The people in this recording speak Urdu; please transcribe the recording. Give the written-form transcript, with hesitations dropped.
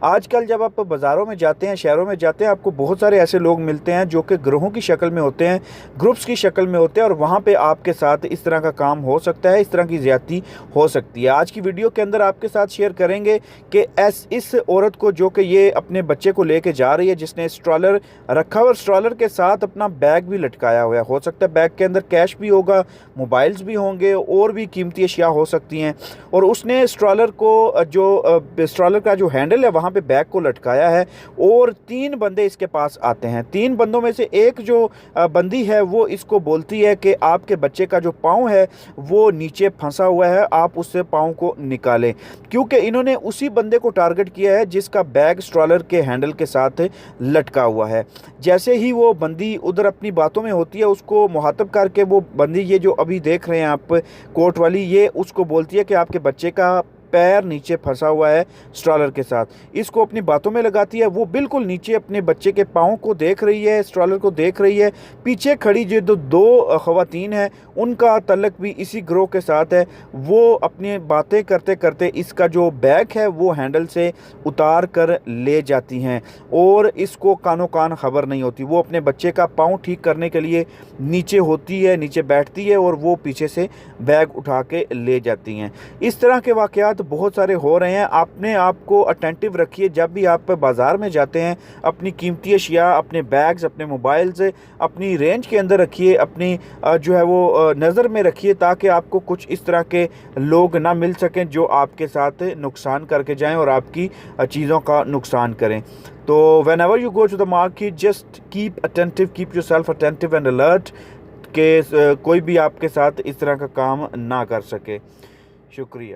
آج کل جب آپ بازاروں میں جاتے ہیں، شہروں میں جاتے ہیں، آپ کو بہت سارے ایسے لوگ ملتے ہیں جو کہ گروہوں کی شکل میں ہوتے ہیں، گروپس کی شکل میں ہوتے ہیں، اور وہاں پہ آپ کے ساتھ اس طرح کا کام ہو سکتا ہے، اس طرح کی زیادتی ہو سکتی ہے۔ آج کی ویڈیو کے اندر آپ کے ساتھ شیئر کریں گے کہ اس عورت کو جو کہ یہ اپنے بچے کو لے کے جا رہی ہے، جس نے اسٹرالر رکھا ہوا، اسٹرالر کے ساتھ اپنا بیگ بھی لٹکایا ہوا ہے، ہو سکتا ہے بیگ کے اندر کیش بھی ہوگا، موبائلز بھی ہوں گے، اور بھی قیمتی اشیاء ہو سکتی ہیں، اور اس نے اسٹرالر کا جو ہینڈل ہے وہاں پہ بیگ کو لٹکایا ہے، اور 3 بندے اس کے پاس آتے ہیں۔ 3 بندوں میں سے ایک جو بندی ہے وہ اس کو بولتی ہے کہ آپ کے بچے کا جو پاؤں ہے وہ نیچے پھنسا ہوا ہے، آپ اس سے پاؤں کو نکالیں، کیونکہ انہوں نے اسی بندے کو ٹارگٹ کیا ہے جس کا بیگ اسٹرالر کے ہینڈل کے ساتھ لٹکا ہوا ہے۔ جیسے ہی وہ بندی ادھر اپنی باتوں میں ہوتی ہے، اس کو مخاطب کر کے وہ بندی، یہ جو ابھی دیکھ رہے ہیں آپ کوٹ والی، یہ اس کو بولتی ہے کہ آپ کے بچے کا پیر نیچے پھنسا ہوا ہے اسٹرالر کے ساتھ، اس کو اپنی باتوں میں لگاتی ہے۔ وہ بالکل نیچے اپنے بچے کے پاؤں کو دیکھ رہی ہے، اسٹرالر کو دیکھ رہی ہے۔ پیچھے کھڑی جو 2 خواتین ہیں، ان کا تعلق بھی اسی گروہ کے ساتھ ہے۔ وہ اپنی باتیں کرتے کرتے اس کا جو بیگ ہے وہ ہینڈل سے اتار کر لے جاتی ہیں، اور اس کو کانوں کان خبر نہیں ہوتی۔ وہ اپنے بچے کا پاؤں ٹھیک کرنے کے لیے نیچے ہوتی ہے، نیچے بیٹھتی ہے، اور وہ پیچھے سے بیگ اٹھا کے لے جاتی ہیں۔ اس طرح کے واقعات بہت سارے ہو رہے ہیں۔ اپنے آپ کو اٹینٹیو رکھیے جب بھی آپ بازار میں جاتے ہیں، اپنی قیمتی اشیاء، اپنے بیگز، اپنے موبائلز اپنی رینج کے اندر رکھیے، اپنی جو ہے وہ نظر میں رکھیے، تاکہ آپ کو کچھ اس طرح کے لوگ نہ مل سکیں جو آپ کے ساتھ نقصان کر کے جائیں اور آپ کی چیزوں کا نقصان کریں۔ تو whenever you go to the market, just keep attentive, keep yourself attentive and alert کہ کوئی بھی آپ کے ساتھ اس طرح کا کام نہ کر سکے۔ شکریہ۔